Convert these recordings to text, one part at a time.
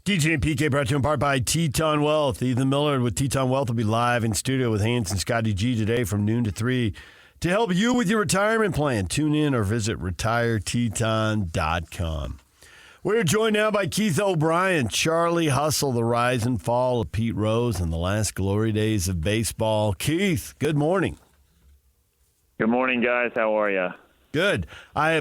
DJ and PK brought to you in part by Teton Wealth. Ethan Miller with Teton Wealth will be live in studio with Hans and Scotty G today from noon to 3 to help you with your retirement plan. Tune in or visit retireteton.com. We're joined now by Keith O'Brien, Charlie Hustle, the rise and fall of Pete Rose, and the last glory days of baseball. Keith, good morning. Good morning, guys. How are you? Good.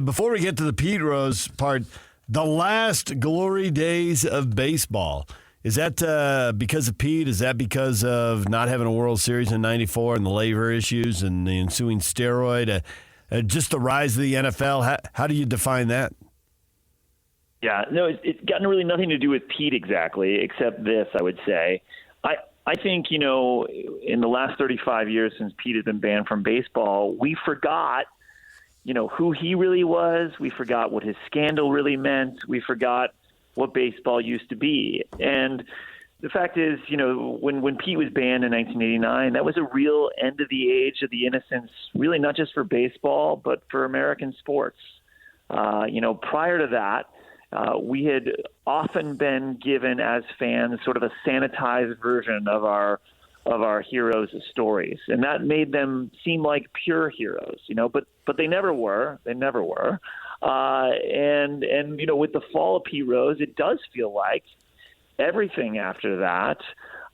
Before we get to the Pete Rose part, the last glory days of baseball. Is that because of Pete? Is that because of not having a World Series in '94 and the labor issues and the ensuing steroid? Just the rise of the NFL? How do you define that? Yeah, no, it's got really nothing to do with Pete exactly, except this, I would say. I think, in the last 35 years since Pete has been banned from baseball, we forgot who he really was. We forgot what his scandal really meant. We forgot what baseball used to be. And the fact is, when Pete was banned in 1989, that was a real end of the age of the innocence, really not just for baseball, but for American sports. Prior to that, we had often been given as fans sort of a sanitized version of our heroes' stories, and that made them seem like pure heroes, but they never were. They never were. And with the fall of Pete Rose, it does feel like everything after that,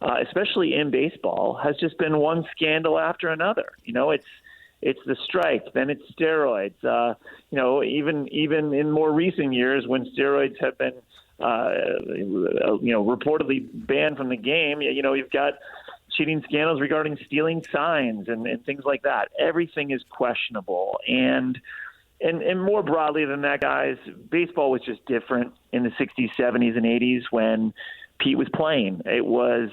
especially in baseball, has just been one scandal after another. It's the strike, then it's steroids. Even in more recent years, when steroids have been reportedly banned from the game, you've got cheating scandals regarding stealing signs and things like that. Everything is questionable. And more broadly than that, guys, baseball was just different in the 60s, 70s, and 80s when Pete was playing. It was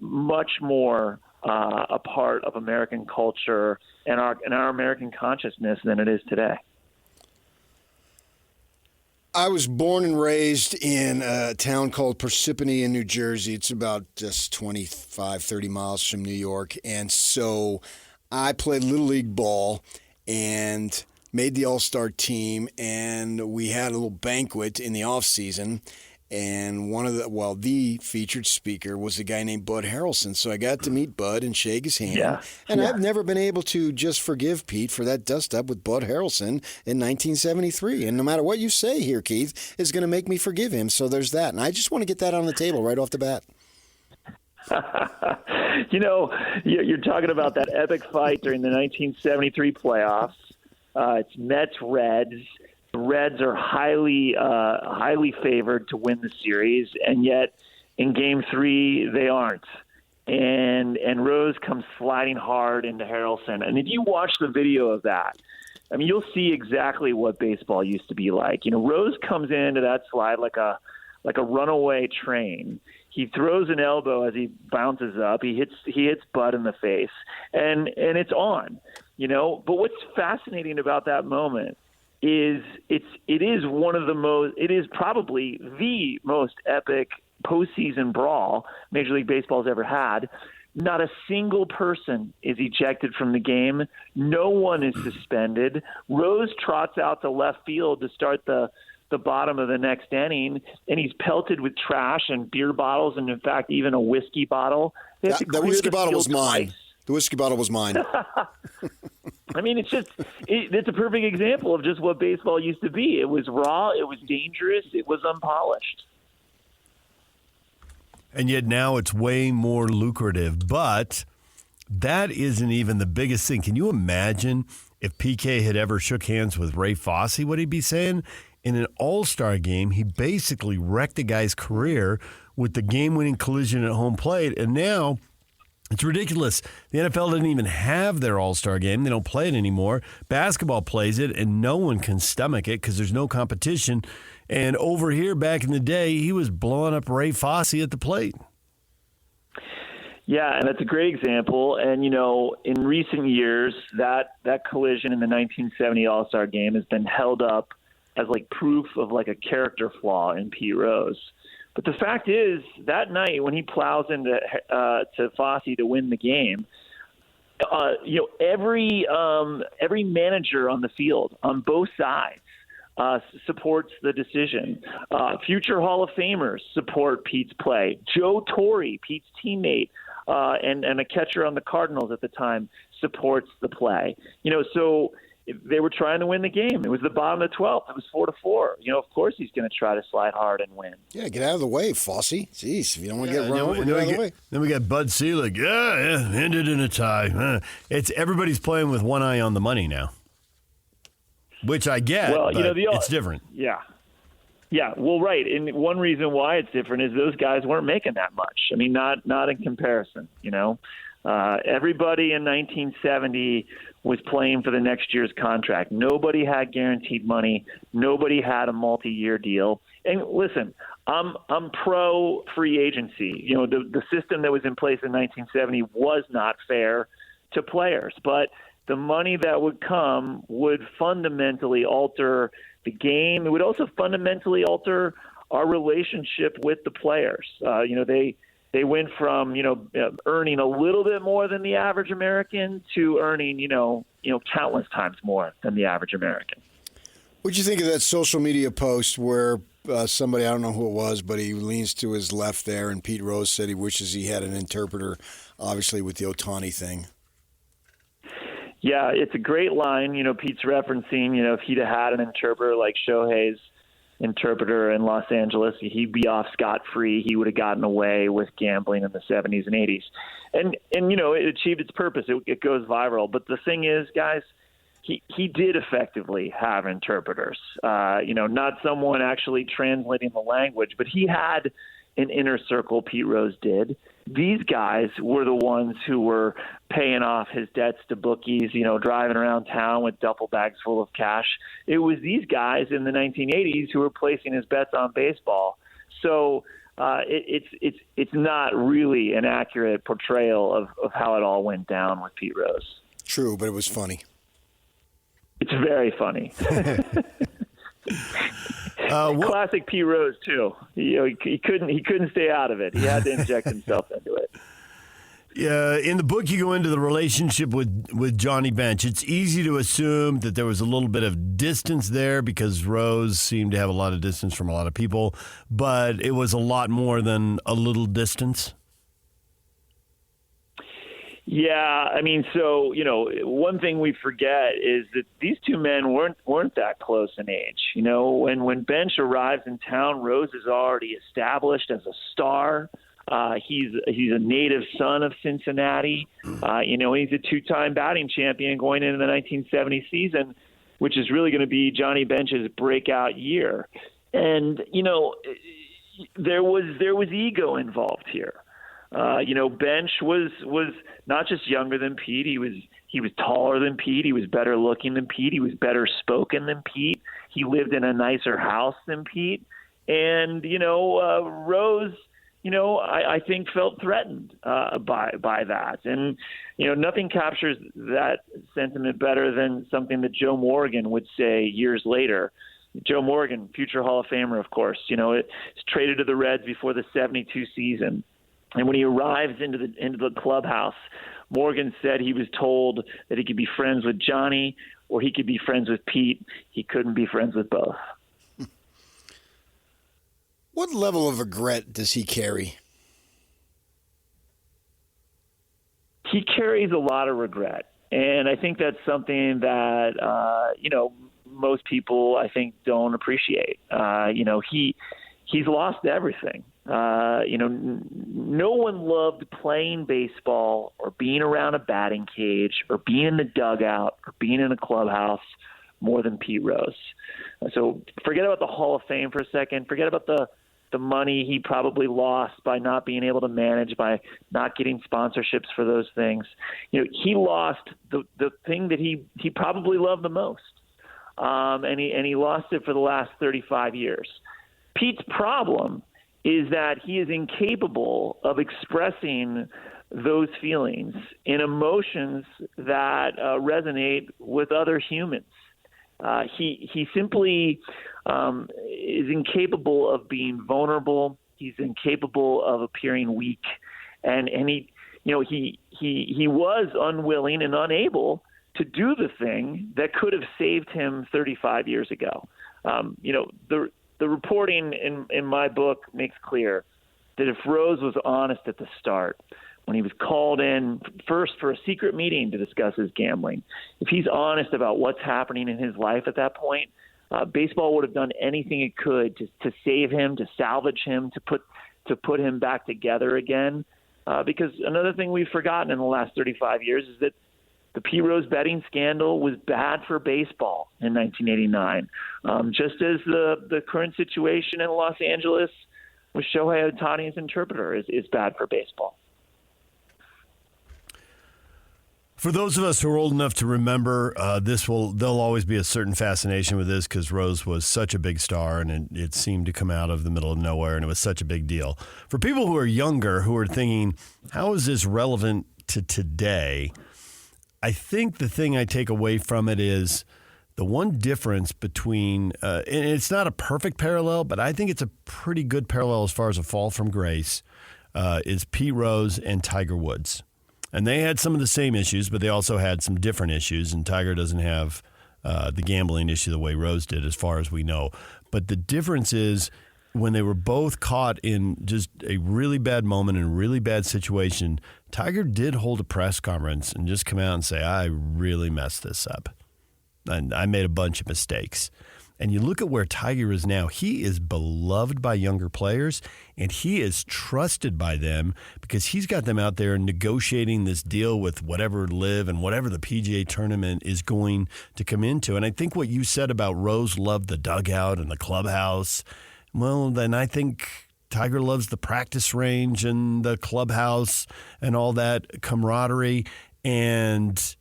much more a part of American culture and our American consciousness than it is today. I was born and raised in a town called Parsippany in New Jersey. It's about just 25, 30 miles from New York. And so I played Little League ball and made the All-Star team. And we had a little banquet in the off season. And the featured speaker was a guy named Bud Harrelson. So I got to meet Bud and shake his hand. Yeah. I've never been able to just forgive Pete for that dust-up with Bud Harrelson in 1973. And no matter what you say here, Keith, is going to make me forgive him. So there's that. And I just want to get that on the table right off the bat. You're talking about that epic fight during the 1973 playoffs. It's Mets-Reds. The Reds are highly favored to win the series, and yet in Game 3 they aren't. And Rose comes sliding hard into Harrelson. And if you watch the video of that, I mean, you'll see exactly what baseball used to be like. Rose comes into that slide like a runaway train. He throws an elbow as he bounces up. He hits Bud in the face, and it's on. But what's fascinating about that moment is it is probably the most epic postseason brawl Major League Baseball's ever had. Not a single person is ejected from the game. No one is suspended. Rose trots out to left field to start the bottom of the next inning, and he's pelted with trash and beer bottles, and in fact, even a whiskey bottle. The whiskey bottle was mine. The whiskey bottle was mine. I mean, it's a perfect example of just what baseball used to be. It was raw, it was dangerous, it was unpolished. And yet now it's way more lucrative. But that isn't even the biggest thing. Can you imagine if PK had ever shook hands with Ray Fosse, what he'd be saying? In an all-star game, he basically wrecked a guy's career with the game-winning collision at home plate. And now it's ridiculous. The NFL doesn't even have their all-star game. They don't play it anymore. Basketball plays it, and no one can stomach it because there's no competition. And over here, back in the day, he was blowing up Ray Fosse at the plate. Yeah, and that's a great example. And, in recent years, that collision in the 1970 All-Star game has been held up as like proof of like a character flaw in Pete Rose. But the fact is, that night when he plows into to Fosse to win the game, every manager on the field on both sides supports the decision. Future Hall of Famers support Pete's play. Joe Torre, Pete's teammate, and a catcher on the Cardinals at the time, supports the play. So they were trying to win the game. It was the bottom of the 12th. It was 4-4. Of course he's going to try to slide hard and win. Yeah, get out of the way, Fossey. Jeez, if you don't want to get run over, get out of the way. Then we got Bud Selig. Yeah, ended in a tie. It's everybody's playing with one eye on the money now, which I get. Well, but it's different. Yeah. Yeah, well, right. And one reason why it's different is those guys weren't making that much. I mean, not in comparison, Everybody in 1970 was playing for the next year's contract. Nobody had guaranteed money. Nobody had a multi-year deal. And listen, I'm pro free agency. The system that was in place in 1970 was not fair to players, but the money that would come would fundamentally alter the game. It would also fundamentally alter our relationship with the players. They went from, earning a little bit more than the average American to earning, countless times more than the average American. What'd you think of that social media post where somebody, I don't know who it was, but he leans to his left there, and Pete Rose said he wishes he had an interpreter, obviously with the Ohtani thing? Yeah, it's a great line. Pete's referencing, if he'd have had an interpreter like Shohei's interpreter in Los Angeles, he'd be off scot-free. He would have gotten away with gambling in the 70s and 80s. And it achieved its purpose. It goes viral. But the thing is, guys, he did effectively have interpreters. Not someone actually translating the language, but he had an inner circle. Pete Rose did. These guys were the ones who were paying off his debts to bookies, driving around town with duffel bags full of cash. It was these guys in the 1980s who were placing his bets on baseball. So it's not really an accurate portrayal of how it all went down with Pete Rose. True, but it was funny. It's very funny. Classic Pete Rose too. He couldn't stay out of it. He had to inject himself into it. Yeah, in the book, you go into the relationship with Johnny Bench. It's easy to assume that there was a little bit of distance there because Rose seemed to have a lot of distance from a lot of people, but it was a lot more than a little distance. Yeah, I mean, so one thing we forget is that these two men weren't that close in age. When Bench arrives in town, Rose is already established as a star. He's a native son of Cincinnati. He's a two-time batting champion going into the 1970 season, which is really going to be Johnny Bench's breakout year. And there was ego involved here. Bench was not just younger than Pete. He was taller than Pete. He was better looking than Pete. He was better spoken than Pete. He lived in a nicer house than Pete. And Rose, I think felt threatened by that. And nothing captures that sentiment better than something that Joe Morgan would say years later. Joe Morgan, future Hall of Famer, of course. It's traded to the Reds before the 72 season. And when he arrives into the clubhouse, Morgan said he was told that he could be friends with Johnny or he could be friends with Pete. He couldn't be friends with both. What level of regret does he carry? He carries a lot of regret. And I think that's something that, most people, I think, don't appreciate. He's lost everything. No one loved playing baseball or being around a batting cage or being in the dugout or being in a clubhouse more than Pete Rose. So forget about the Hall of Fame for a second. Forget about the money he probably lost by not being able to manage, by not getting sponsorships for those things. He lost the thing that he probably loved the most. And he lost it for the last 35 years. Pete's problem is that he is incapable of expressing those feelings in emotions that resonate with other humans. He simply is incapable of being vulnerable. He's incapable of appearing weak, and he was unwilling and unable to do the thing that could have saved him 35 years ago. The reporting in my book makes clear that if Rose was honest at the start, when he was called in first for a secret meeting to discuss his gambling, if he's honest about what's happening in his life at that point, baseball would have done anything it could to save him, to salvage him, to put him back together again. Because another thing we've forgotten in the last 35 years is that the Pete Rose betting scandal was bad for baseball in 1989, just as the current situation in Los Angeles with Shohei Ohtani's interpreter is bad for baseball. For those of us who are old enough to remember, there'll always be a certain fascination with this because Rose was such a big star and it seemed to come out of the middle of nowhere and it was such a big deal. For people who are younger, who are thinking, how is this relevant to today? I think the thing I take away from it is the one difference between, and it's not a perfect parallel, but I think it's a pretty good parallel as far as a fall from grace, is Pete Rose and Tiger Woods. And they had some of the same issues, but they also had some different issues. And Tiger doesn't have the gambling issue the way Rose did, as far as we know. But the difference is when they were both caught in just a really bad moment and a really bad situation, Tiger did hold a press conference and just come out and say, I really messed this up. And I made a bunch of mistakes. And you look at where Tiger is now, he is beloved by younger players, and he is trusted by them because he's got them out there negotiating this deal with whatever LIV and whatever the PGA tournament is going to come into. And I think what you said about Rose loved the dugout and the clubhouse, well, then I think Tiger loves the practice range and the clubhouse and all that camaraderie. And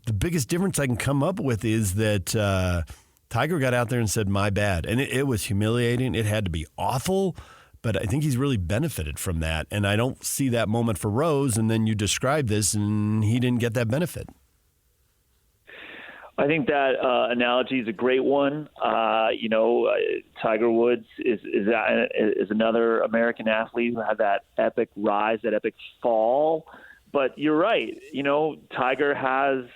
the biggest difference I can come up with is that Tiger got out there and said, my bad. And it was humiliating. It had to be awful. But I think he's really benefited from that. And I don't see that moment for Rose. And then you describe this, and he didn't get that benefit. I think that analogy is a great one. Tiger Woods is another American athlete who had that epic rise, that epic fall. But you're right. Tiger has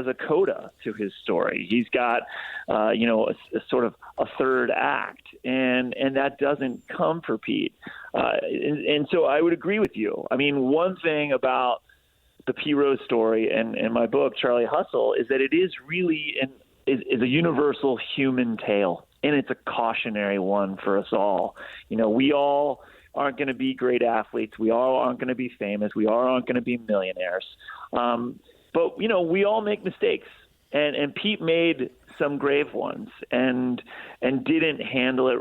a coda to his story. He's got, a sort of a third act, and that doesn't come for Pete. And so I would agree with you. I mean, one thing about the Pete Rose story and my book, Charlie Hustle, is that it is really is a universal human tale, and it's a cautionary one for us all. We all aren't going to be great athletes. We all aren't going to be famous. We all aren't going to be millionaires. But we all make mistakes, and Pete made some grave ones and didn't handle it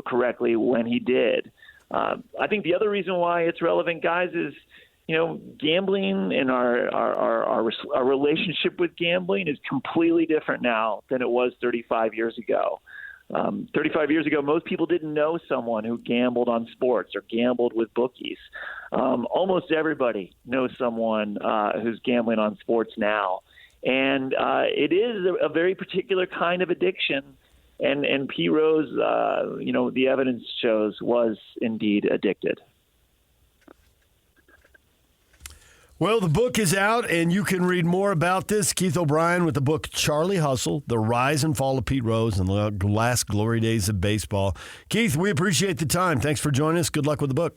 correctly when he did. I think the other reason why it's relevant, guys, is gambling and our relationship with gambling is completely different now than it was 35 years ago. 35 years ago, most people didn't know someone who gambled on sports or gambled with bookies. Almost everybody knows someone who's gambling on sports now. And it is a very particular kind of addiction. And Pete Rose, the evidence shows, was indeed addicted. Well, the book is out, and you can read more about this. Keith O'Brien with the book Charlie Hustle, The Rise and Fall of Pete Rose and the Last Glory Days of Baseball. Keith, we appreciate the time. Thanks for joining us. Good luck with the book.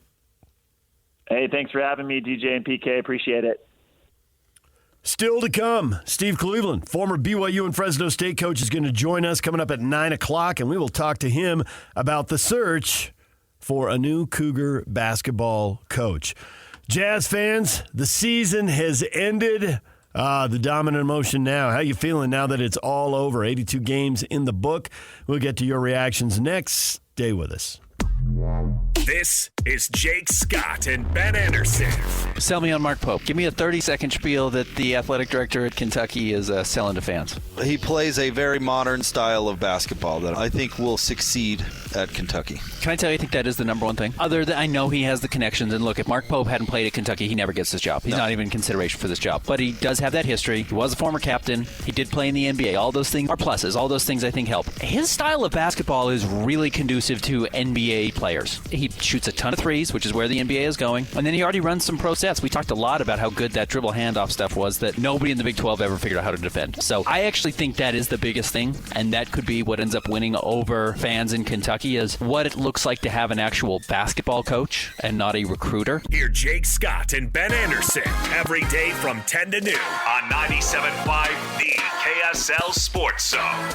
Hey, thanks for having me, DJ and PK. Appreciate it. Still to come, Steve Cleveland, former BYU and Fresno State coach, is going to join us coming up at 9 o'clock, and we will talk to him about the search for a new Cougar basketball coach. Jazz fans, the season has ended. The dominant emotion now. How you feeling now that it's all over? 82 games in the book. We'll get to your reactions next. Stay with us. This is Jake Scott and Ben Anderson. Sell me on Mark Pope. Give me a 30-second spiel that the athletic director at Kentucky is selling to fans. He plays a very modern style of basketball that I think will succeed at Kentucky. Can I tell you, I think that is the number one thing? Other than I know he has the connections, and look, if Mark Pope hadn't played at Kentucky, he never gets this job. He's not even in consideration for this job. But he does have that history. He was a former captain. He did play in the NBA. All those things are pluses. All those things I think help. His style of basketball is really conducive to NBA players. He shoots a ton of threes, which is where the NBA is going. And then he already runs some pro sets. We talked a lot about how good that dribble handoff stuff was that nobody in the Big 12 ever figured out how to defend. So I actually think that is the biggest thing, and that could be what ends up winning over fans in Kentucky is what it looks like to have an actual basketball coach and not a recruiter. Hear Jake Scott and Ben Anderson every day from 10 to noon on 97.5 The KSL Sports Zone.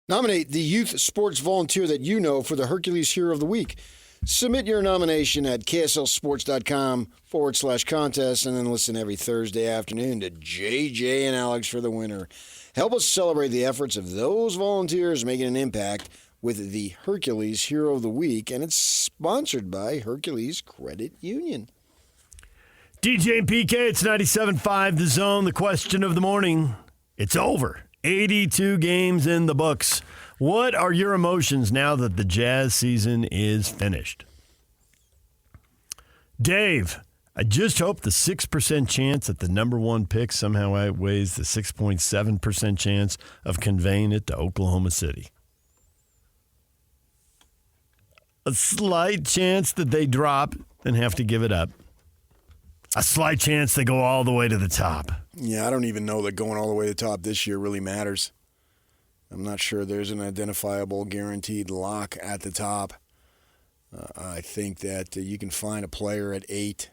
Nominate the youth sports volunteer that you know for the Hercules Hero of the Week. Submit your nomination at kslsports.com/contest and then listen every Thursday afternoon to JJ and Alex for the winner. Help us celebrate the efforts of those volunteers making an impact with the Hercules Hero of the Week, and it's sponsored by Hercules Credit Union. DJ and PK, it's 97.5 The Zone. The question of the morning, it's over. 82 games in the books. What are your emotions now that the Jazz season is finished? Dave, I just hope the 6% chance that the number one pick somehow outweighs the 6.7% chance of conveying it to Oklahoma City. A slight chance that they drop and have to give it up. A slight chance they go all the way to the top. Yeah, I don't even know that going all the way to the top this year really matters. I'm not sure there's an identifiable guaranteed lock at the top. I think that you can find a player at 8,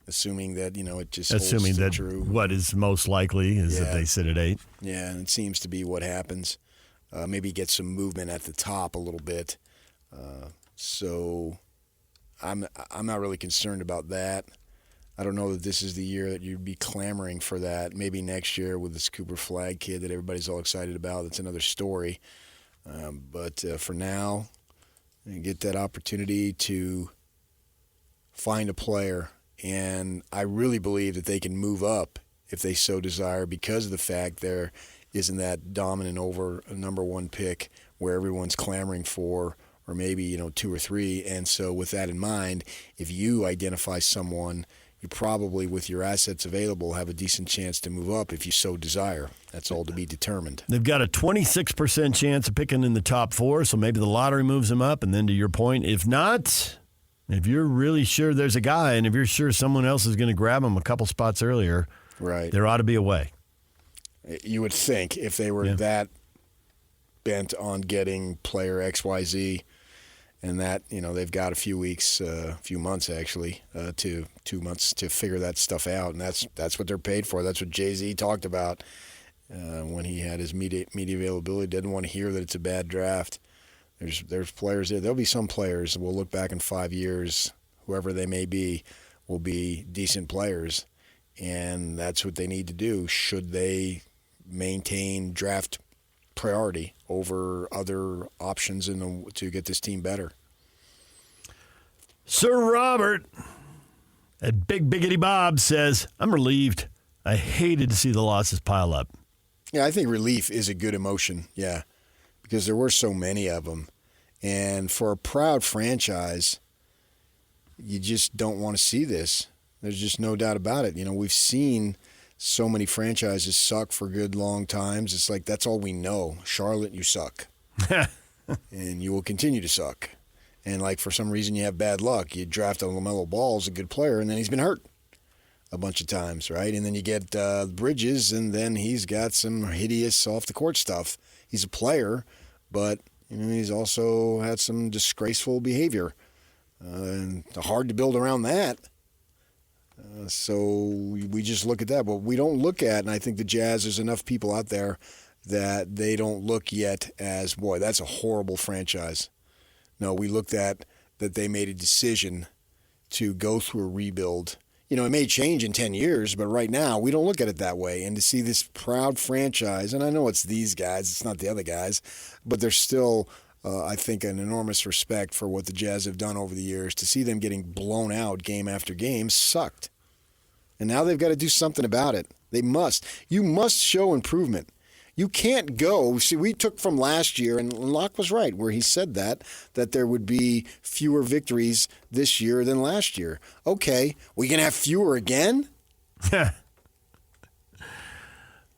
assuming that, it just assuming holds that true. What is most likely is that they sit at 8. Yeah, and it seems to be what happens. Maybe get some movement at the top a little bit. So I'm not really concerned about that. I don't know that this is the year that you'd be clamoring for that. Maybe next year with this Cooper Flagg kid that everybody's all excited about. That's another story. But for now, you get that opportunity to find a player. And I really believe that they can move up if they so desire because of the fact there isn't that dominant over a number one pick where everyone's clamoring for, or maybe, 2 or 3. And so with that in mind, if you identify someone, you probably, with your assets available, have a decent chance to move up if you so desire. That's all to be determined. They've got a 26% chance of picking in the top 4, so maybe the lottery moves them up. And then to your point, if not, if you're really sure there's a guy and if you're sure someone else is going to grab him a couple spots earlier, right, there ought to be a way. You would think if they were that bent on getting player XYZ, and that, they've got a few weeks, few months actually, 2 months to figure that stuff out. And that's what they're paid for. That's what Jay-Z talked about when he had his media availability. Didn't want to hear that it's a bad draft. There's players there. There'll be some players, we'll look back in 5 years, whoever they may be, will be decent players. And that's what they need to do should they maintain draft priority over other options to get this team better. Sir Robert at Big Biggity Bob says, I'm relieved. I hated to see the losses pile up. Yeah, I think relief is a good emotion, because there were so many of them. And for a proud franchise, you just don't want to see this. There's just no doubt about it. We've seen so many franchises suck for good long times. It's like, that's all we know. Charlotte, you suck. And you will continue to suck. And for some reason you have bad luck. You draft a LaMelo Ball as a good player, and then he's been hurt a bunch of times, right? And then you get Bridges, and then he's got some hideous off-the-court stuff. He's a player, but he's also had some disgraceful behavior. And hard to build around that. So we just look at that. But we don't look at, and I think the Jazz, there's enough people out there that they don't look yet as, boy, that's a horrible franchise. No, we looked at that they made a decision to go through a rebuild. It may change in 10 years, but right now we don't look at it that way. And to see this proud franchise, and I know it's these guys, it's not the other guys, but there's still, I think, an enormous respect for what the Jazz have done over the years. To see them getting blown out game after game sucked. And now they've got to do something about it. They must. You must show improvement. You can't go. See, we took from last year, and Locke was right where he said that there would be fewer victories this year than last year. Okay, we can have fewer again?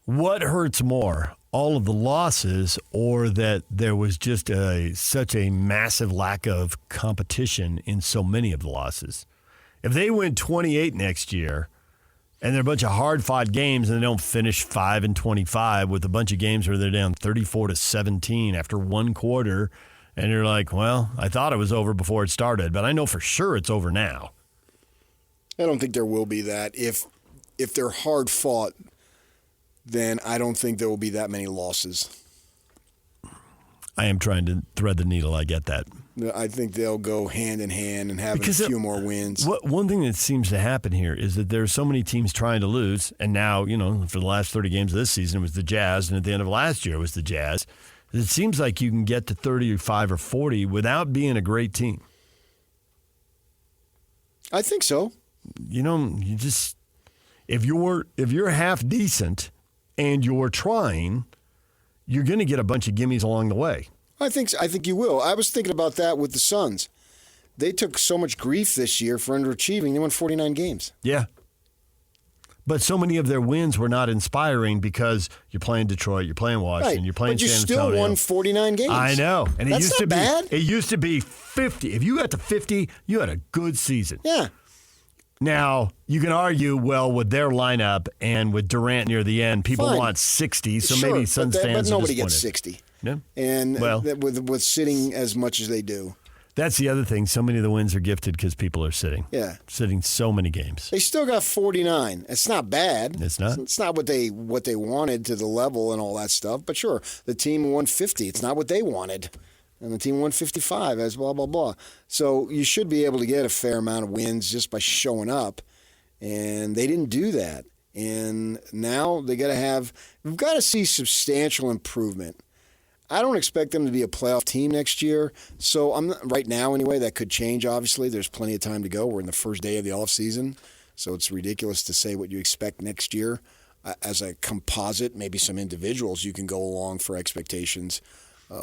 What hurts more, all of the losses or that there was just such a massive lack of competition in so many of the losses. If they win 28 next year and they're a bunch of hard-fought games and they don't finish 5-25 with a bunch of games where they're down 34-17 after one quarter, and you're like, well, I thought it was over before it started, but I know for sure it's over now. I don't think there will be that. If they're hard-fought, then I don't think there will be that many losses. I am trying to thread the needle. I get that. I think they'll go hand in hand and have a few more wins. One thing that seems to happen here is that there's so many teams trying to lose, and now, for the last 30 games of this season, it was the Jazz, and at the end of last year, it was the Jazz. It seems like you can get to 35 or 40 without being a great team. I think so. You just if you're half decent and you're trying, you're going to get a bunch of gimmies along the way. I think you will. I was thinking about that with the Suns. They took so much grief this year for underachieving. They won 49 games. Yeah. But so many of their wins were not inspiring because you're playing Detroit, you're playing Washington, right. you're playing San Antonio. But you still won 49 games. I know. And That's not bad. It used to be 50. If you got to 50, you had a good season. Yeah. Now, you can argue, well, with their lineup and with Durant near the end, people want 60, so sure, maybe Suns fans but nobody are gets disappointed. 60. Yeah. And well, with sitting as much as they do. That's the other thing. So many of the wins are gifted because people are sitting. Yeah. Sitting so many games. They still got 49. It's not bad. It's not? It's not what they wanted to the level and all that stuff. But sure, the team won 50. It's not what they wanted. And the team won 55 as blah, blah, blah. So you should be able to get a fair amount of wins just by showing up. And they didn't do that. And now we've got to see substantial improvement. I don't expect them to be a playoff team next year. So right now anyway, that could change, obviously. There's plenty of time to go. We're in the first day of the offseason. So it's ridiculous to say what you expect next year. As a composite, maybe some individuals you can go along for expectations.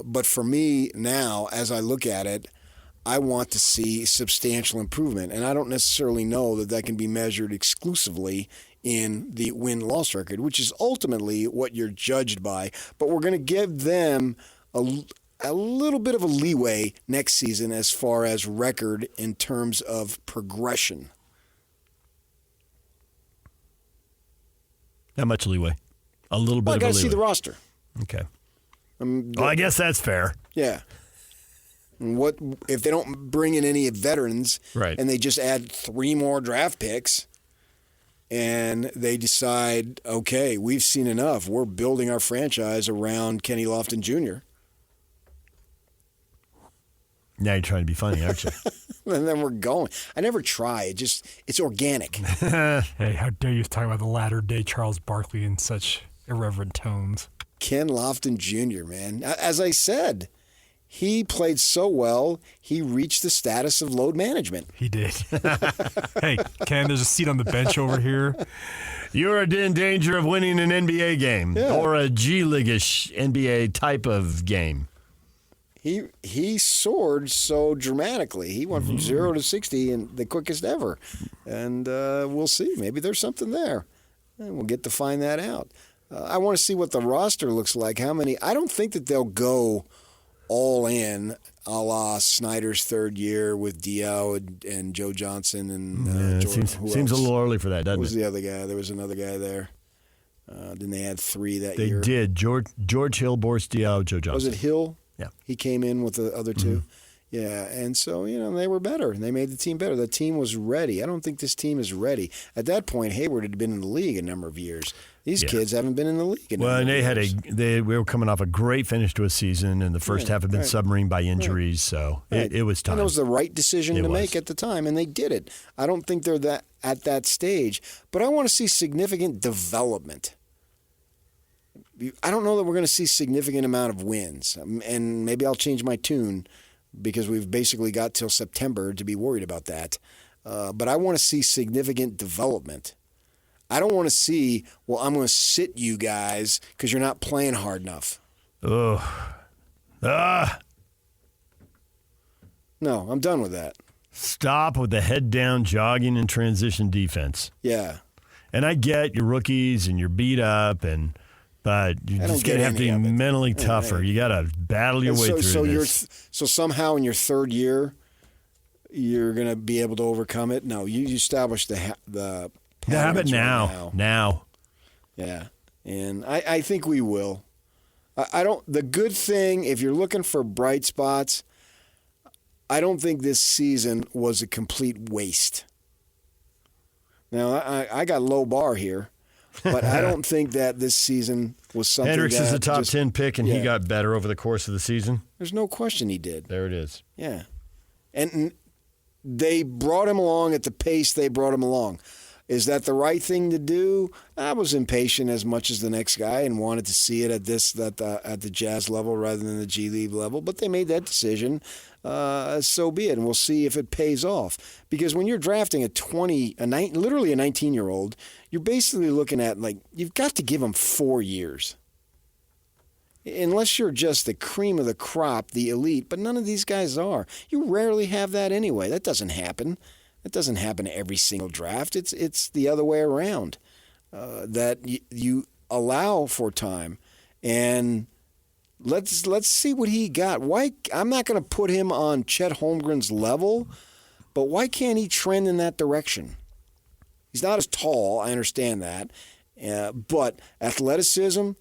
But for me now, as I look at it, I want to see substantial improvement. And I don't necessarily know that can be measured exclusively in the win-loss record, which is ultimately what you're judged by. But we're going to give them a little bit of a leeway next season as far as record in terms of progression. Not much leeway. A little bit of a leeway. I got to see the roster. Okay. Well, I guess that's fair. Yeah. What if they don't bring in any veterans, right, and they just add 3 more draft picks, and they decide, okay, we've seen enough. We're building our franchise around Kenny Lofton Jr. Now you're trying to be funny, aren't you? And then we're going. I never try. It's organic. Hey, how dare you talk about the latter-day Charles Barkley in such irreverent tones? Ken Lofton Jr., man. As I said, he played so well, he reached the status of load management. He did. Hey, Ken, there's a seat on the bench over here. You're in danger of winning an NBA game or a G League-ish NBA type of game. He soared so dramatically. He went from 0 to 60 in the quickest ever. And we'll see. Maybe there's something there. And we'll get to find that out. I want to see what the roster looks like. I don't think that they'll go all in, a la Snyder's third year with Diao and Joe Johnson and Jordan. Seems a little early for that, doesn't it? Who was the other guy? There was another guy there. Didn't they add 3 that year? They did. George Hill, Boris Diao, Joe Johnson. Was it Hill? Yeah. He came in with the other 2. Mm-hmm. Yeah, and so, they were better. They made the team better. The team was ready. I don't think this team is ready. At that point, Hayward had been in the league a number of years. These kids haven't been in the league a number of years. We were coming off a great finish to a season, and the first half had been submarine by injuries, so it was time. And it was the right decision to make at the time, and they did it. I don't think they're at that stage, but I want to see significant development. I don't know that we're going to see significant amount of wins, and maybe I'll change my tune because we've basically got till September to be worried about that. But I want to see significant development. I don't want to see, I'm going to sit you guys because you're not playing hard enough. No, I'm done with that. Stop with the head down jogging and transition defense. Yeah. And I get your rookies and you're beat up and But you're just going to have to be mentally tougher. Right. You got to battle your way through this. So somehow in your third year, you're going to be able to overcome it? No, you establish the habit now. Now. Yeah, and I think we will. I don't. The good thing, if you're looking for bright spots, I don't think this season was a complete waste. Now, I got low bar here. But I don't think that this season was something Hendricks is a top 10 pick, and he got better over the course of the season. There's no question he did. There it is. Yeah. And they brought him along at the pace they brought him along. Is that the right thing to do? I was impatient as much as the next guy and wanted to see it at the Jazz level rather than the G League level. But they made that decision. So be it, and we'll see if it pays off. Because when you're drafting literally a 19-year-old, you're basically looking at, you've got to give him 4 years. Unless you're just the cream of the crop, the elite, but none of these guys are. You rarely have that anyway. That doesn't happen. That doesn't happen every single draft. It's the other way around, that you allow for time. And let's see what he got. Why? I'm not going to put him on Chet Holmgren's level, but why can't he trend in that direction? He's not as tall, I understand that, but athleticism,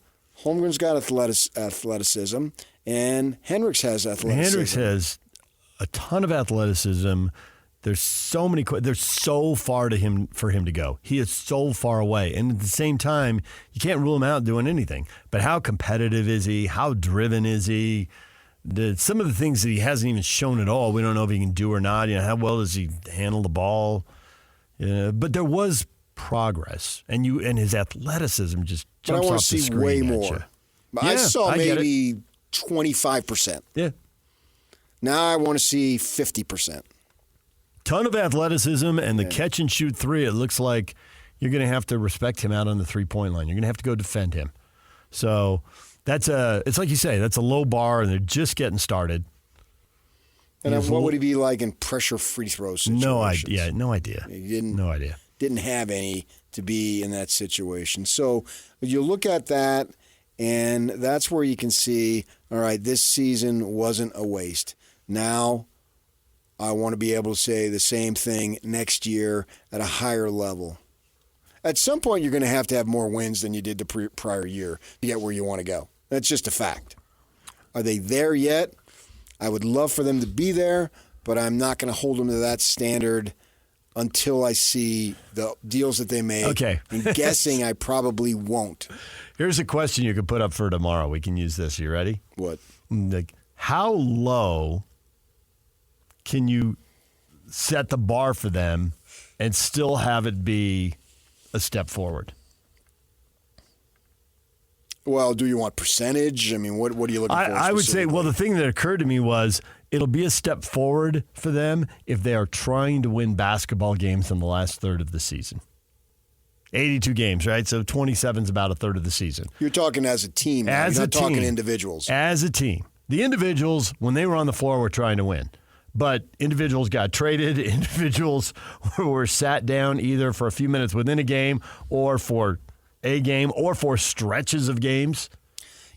Holmgren's got athleticism, and Hendricks has athleticism. Hendricks has a ton of athleticism. There's so far for him to go. He is so far away. And at the same time, you can't rule him out doing anything. But how competitive is he? How driven is he? Some of the things that he hasn't even shown at all, we don't know if he can do or not. How well does he handle the ball? But there was progress. And his athleticism just jumps off the screen. I want to see way more. I saw maybe 25%. Yeah. Now I want to see 50%. Ton of athleticism and the catch and shoot three. It looks like you're going to have to respect him out on the 3-point line. You're going to have to go defend him. So it's like you say, that's a low bar, and they're just getting started. And what would he be like in pressure free throw situations? No idea. No idea. No idea. Didn't have any to be in that situation. So you look at that, and that's where you can see, all right, this season wasn't a waste. Now I want to be able to say the same thing next year at a higher level. At some point, you're going to have more wins than you did the prior year to get where you want to go. That's just a fact. Are they there yet? I would love for them to be there, but I'm not going to hold them to that standard until I see the deals that they make. Okay. I'm guessing I probably won't. Here's a question you could put up for tomorrow. We can use this. You ready? What? How low can you set the bar for them and still have it be a step forward? Well, do you want percentage? I mean, what are you looking for? I would say, the thing that occurred to me was it'll be a step forward for them if they are trying to win basketball games in the last third of the season. 82 games, right? So 27 is about a third of the season. You're talking as a team. You're not talking individuals. As a team. The individuals, when they were on the floor, were trying to win. But individuals got traded. Individuals were sat down either for a few minutes within a game or for a game or for stretches of games.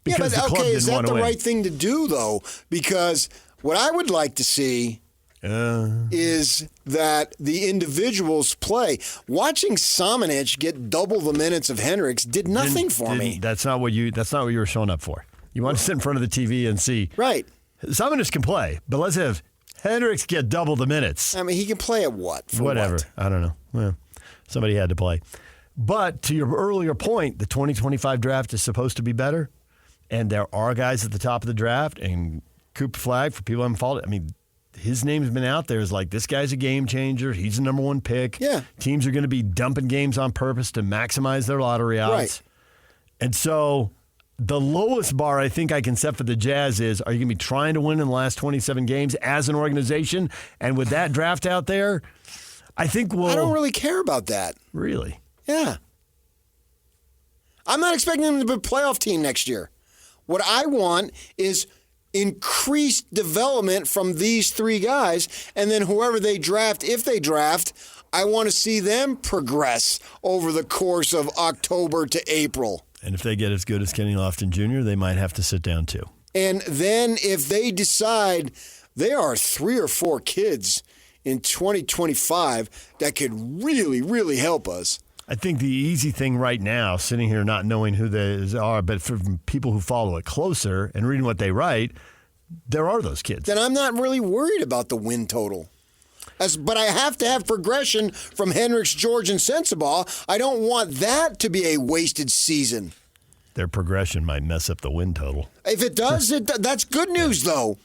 Because the club didn't want to win. Is that the right thing to do, though? Because what I would like to see is that the individuals play. Watching Samanic get double the minutes of Hendricks did nothing for me. That's not what you were showing up for. You want to sit in front of the TV and see. Right. Samanic can play, but let's have Hendricks get double the minutes. I mean, he can play at what? Whatever. What? I don't know. Well, somebody had to play. But to your earlier point, the 2025 draft is supposed to be better, and there are guys at the top of the draft, and Cooper Flagg, for people who haven't followed it, I mean, his name's been out there as like, this guy's a game changer. He's the number one pick. Yeah. Teams are going to be dumping games on purpose to maximize their lottery odds. Right. And so the lowest bar I think I can set for the Jazz is, are you going to be trying to win in the last 27 games as an organization? And with that draft out there, I think I don't really care about that. Really? Yeah. I'm not expecting them to be a playoff team next year. What I want is increased development from these three guys, and then whoever they draft, if they draft, I want to see them progress over the course of October to April. And if they get as good as Kenny Lofton Jr., they might have to sit down too. And then if they decide there are 3 or 4 kids in 2025 that could really, really help us. I think the easy thing right now, sitting here not knowing who they are, but from people who follow it closer and reading what they write, there are those kids. Then I'm not really worried about the win total. But I have to have progression from Hendricks, George, and Sensabaugh. I don't want that to be a wasted season. Their progression might mess up the win total. If it does, that's good news, though.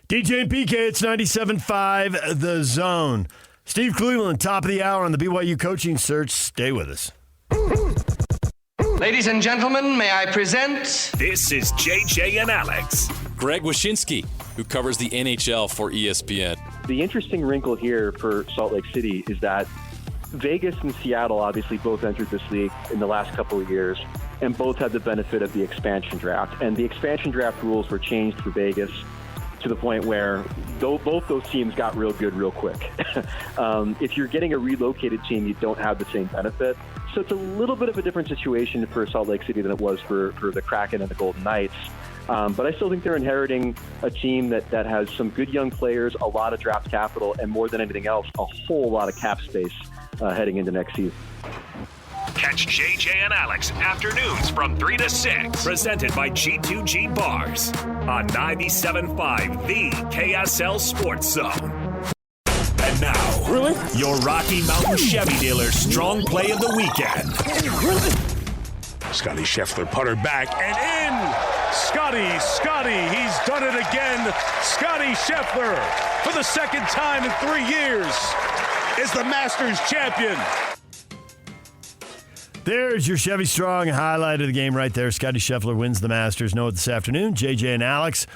DJ and PK, it's 97.5 The Zone. Steve Cleveland, top of the hour on the BYU coaching search. Stay with us. Ladies and gentlemen, may I present... This is JJ and Alex. Greg Wyshynski, who covers the NHL for ESPN. The interesting wrinkle here for Salt Lake City is that Vegas and Seattle obviously both entered this league in the last couple of years and both had the benefit of the expansion draft. And the expansion draft rules were changed for Vegas to the point where both those teams got real good real quick. If you're getting a relocated team, you don't have the same benefit. So it's a little bit of a different situation for Salt Lake City than it was for the Kraken and the Golden Knights. But I still think they're inheriting a team that has some good young players, a lot of draft capital, and more than anything else, a whole lot of cap space heading into next season. Catch JJ and Alex afternoons from 3 to 6. Presented by G2G Bars on 97.5 The KSL Sports Zone. And now, your Rocky Mountain Chevy dealer strong play of the weekend. Scotty Scheffler putter back and in. Scotty, he's done it again. Scotty Scheffler, for the second time in 3 years, is the Masters champion. There's your Chevy Strong highlight of the game right there. Scotty Scheffler wins the Masters. Know it this afternoon. JJ and Alex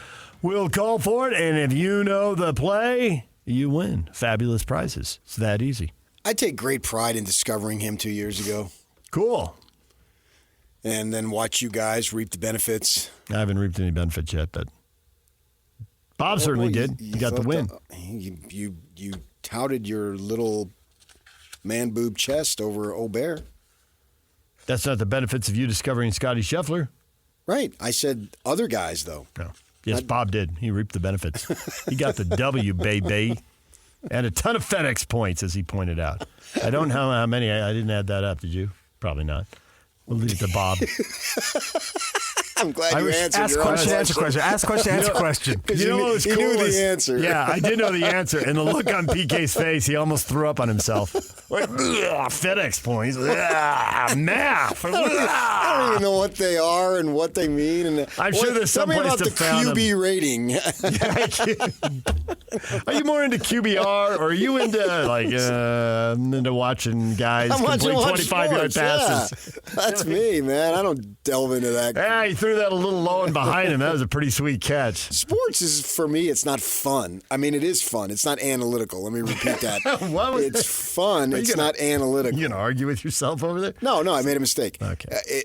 will call for it, and if you know the play, you win fabulous prizes. It's that easy. I take great pride in discovering him 2 years ago. Cool. And then watch you guys reap the benefits. I haven't reaped any benefits yet, but Bob certainly did. He got the win. You touted your little man boob chest over Aubert. That's not the benefits of you discovering Scotty Scheffler. Right. I said other guys, though. No. Yes, Bob did. He reaped the benefits. He got the W, baby. And a ton of FedEx points, as he pointed out. I don't know how many. I didn't add that up. Did you? Probably not. We'll leave it to Bob. I'm glad you answered ask your question, own answer question. Ask question, answer question. You know what was cool? He knew was, the answer. Yeah, I did know the answer. And the look on PK's face, he almost threw up on himself. Like, FedEx points. Math. I don't even know what they are and what they mean. And I'm sure there's some place to found them. Tell me about the QB rating. Are you more into QBR or are you into watching guys complete 25-yard passes? Yeah. That's me, man. I don't delve into that. Yeah, he threw that a little low and behind him. That was a pretty sweet catch. Sports is, for me, it's not fun. I mean, it is fun. It's not analytical. Let me repeat that. It's fun. It's not analytical. You going to argue with yourself over there? No, I made a mistake. Okay.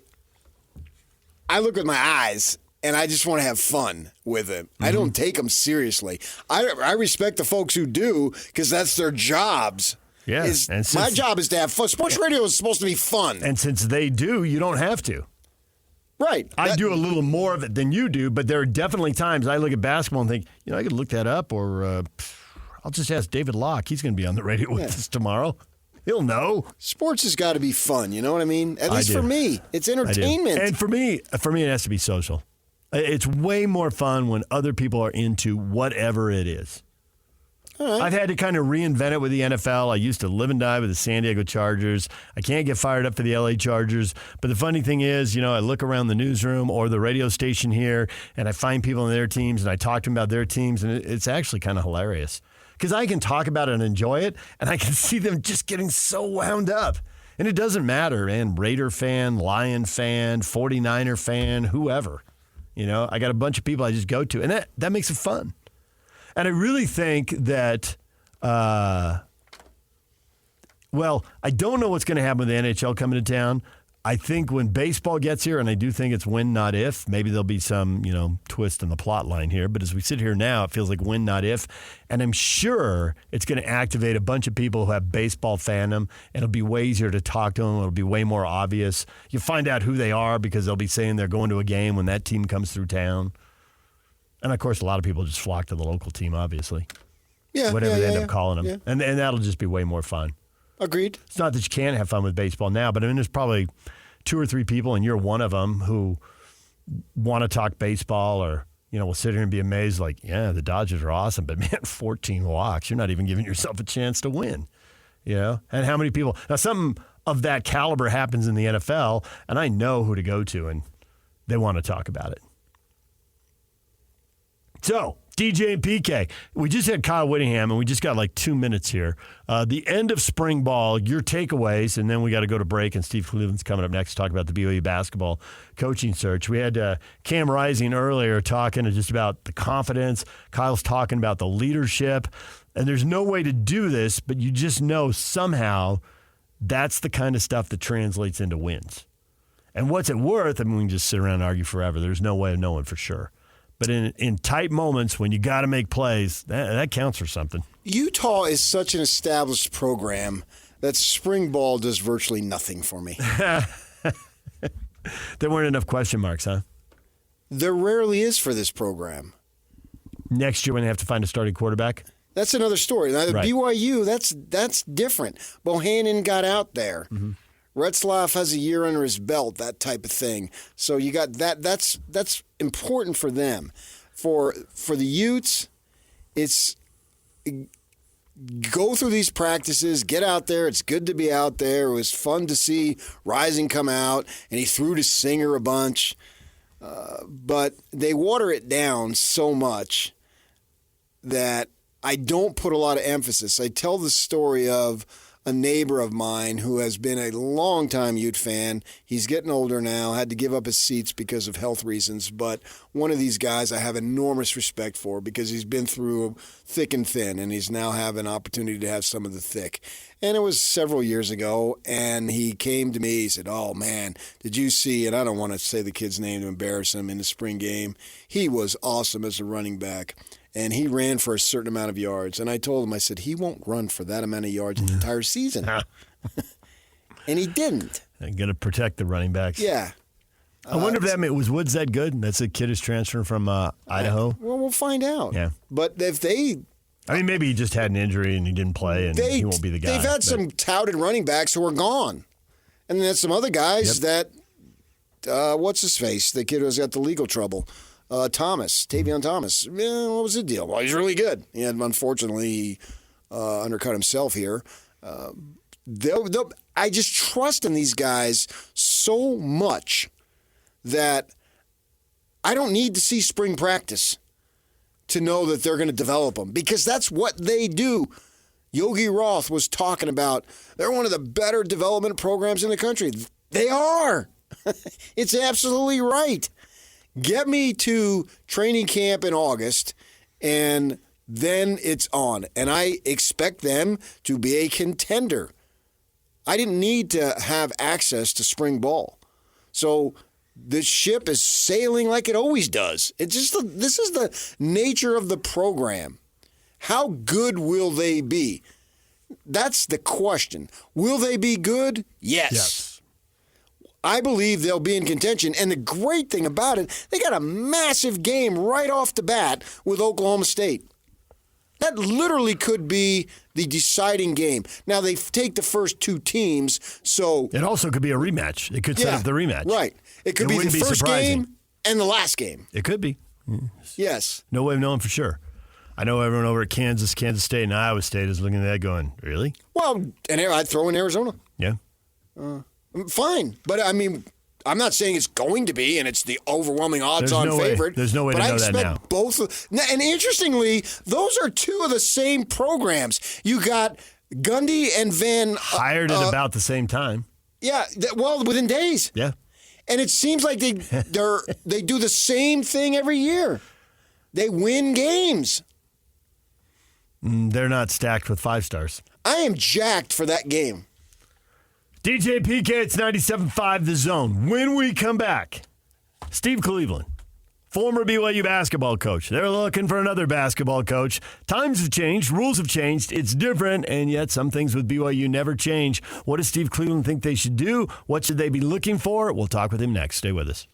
I look with my eyes, and I just want to have fun with it. I don't take them seriously. I respect the folks who do because that's their jobs. Yeah. My job is to have fun. Sports radio is supposed to be fun. And since they do, you don't have to. Right. I do a little more of it than you do, but there are definitely times I look at basketball and think, I could look that up, or I'll just ask David Locke. He's going to be on the radio with us tomorrow. He'll know. Sports has got to be fun. You know what I mean? At least for me. It's entertainment. And for me, it has to be social. It's way more fun when other people are into whatever it is. All right. I've had to kind of reinvent it with the NFL. I used to live and die with the San Diego Chargers. I can't get fired up for the LA Chargers. But the funny thing is, I look around the newsroom or the radio station here, and I find people in their teams, and I talk to them about their teams, and it's actually kind of hilarious. Because I can talk about it and enjoy it, and I can see them just getting so wound up. And it doesn't matter, man, Raider fan, Lion fan, 49er fan, whoever. I got a bunch of people I just go to, and that makes it fun. And I really think that, I don't know what's going to happen with the NHL coming to town. I think when baseball gets here, and I do think it's when, not if, maybe there'll be some, twist in the plot line here. But as we sit here now, it feels like when, not if. And I'm sure it's going to activate a bunch of people who have baseball fandom, and it'll be way easier to talk to them. It'll be way more obvious. You find out who they are because they'll be saying they're going to a game when that team comes through town. And, of course, a lot of people just flock to the local team, obviously. Yeah, whatever they end up calling them. Yeah. And that'll just be way more fun. Agreed. It's not that you can't have fun with baseball now, but I mean, there's probably 2 or 3 people, and you're one of them, who want to talk baseball or, will sit here and be amazed like, yeah, the Dodgers are awesome, but man, 14 walks. You're not even giving yourself a chance to win, And how many people? Now, something of that caliber happens in the NFL, and I know who to go to, and they want to talk about it. So, DJ and PK, we just had Kyle Whittingham, and we just got like 2 minutes here. The end of spring ball, your takeaways, and then we got to go to break, and Steve Cleveland's coming up next to talk about the BYU basketball coaching search. We had Cam Rising earlier talking just about the confidence. Kyle's talking about the leadership, and there's no way to do this, but you just know somehow that's the kind of stuff that translates into wins. And what's it worth? I mean, we can just sit around and argue forever. There's no way of knowing for sure. But in tight moments when you got to make plays, that counts for something. Utah is such an established program that spring ball does virtually nothing for me. There weren't enough question marks, huh? There rarely is for this program. Next year when they have to find a starting quarterback? That's another story. Now, the right. BYU, that's different. Bohannon got out there. Mm-hmm. Retzlaff has a year under his belt, that type of thing. So you got that. That's important for them. For the Utes, it's go through these practices, get out there. It's good to be out there. It was fun to see Rising come out, and he threw to Singer a bunch. But they water it down so much that I don't put a lot of emphasis. I tell the story of a neighbor of mine who has been a longtime Ute fan. He's getting older now, had to give up his seats because of health reasons. But one of these guys I have enormous respect for because he's been through thick and thin, and he's now have an opportunity to have some of the thick. And it was several years ago, and he came to me. He said, oh, man, did you see, and I don't want to say the kid's name to embarrass him, in the spring game. He was awesome as a running back. And he ran for a certain amount of yards. And I told him, I said, he won't run for that amount of yards the entire season. And he didn't. I'm going to protect the running backs. Yeah. I wonder if was Woods that good? That's a kid who's transferring from Idaho? Well, we'll find out. Yeah. But if they... I mean, maybe he just had an injury and he didn't play and he won't be the guy. They've had some touted running backs who are gone. And then there's some other guys that... what's his face? The kid who's got the legal trouble. Tavion Thomas. Yeah, what was the deal? Well, he's really good. He had, unfortunately, undercut himself here. I just trust in these guys so much that I don't need to see spring practice to know that they're going to develop them because that's what they do. Yogi Roth was talking about they're one of the better development programs in the country. They are. It's absolutely right. Get me to training camp in August, and then it's on. And I expect them to be a contender. I didn't need to have access to spring ball. So the ship is sailing like it always does. It's just this is the nature of the program. How good will they be? That's the question. Will they be good? Yes. I believe they'll be in contention. And the great thing about it, they got a massive game right off the bat with Oklahoma State. That literally could be the deciding game. Now, they take the first 2 teams, so... It also could be a rematch. It could set up the rematch. Right. It could be the first game and the last game. It could be. Yes. No way of knowing for sure. I know everyone over at Kansas State, and Iowa State is looking at that going, really? Well, and I'd throw in Arizona. Yeah. Fine. But, I mean, I'm not saying it's going to be, and it's the overwhelming odds-on favorite. There's no way to know that now. But I expect both. And interestingly, those are 2 of the same programs. You got Gundy and Van... hired at about the same time. Yeah, well, within days. Yeah. And it seems like they do the same thing every year. They win games. They're not stacked with 5 stars. I am jacked for that game. DJ PK, it's 97.5 The Zone. When we come back, Steve Cleveland, former BYU basketball coach. They're looking for another basketball coach. Times have changed. Rules have changed. It's different, and yet some things with BYU never change. What does Steve Cleveland think they should do? What should they be looking for? We'll talk with him next. Stay with us.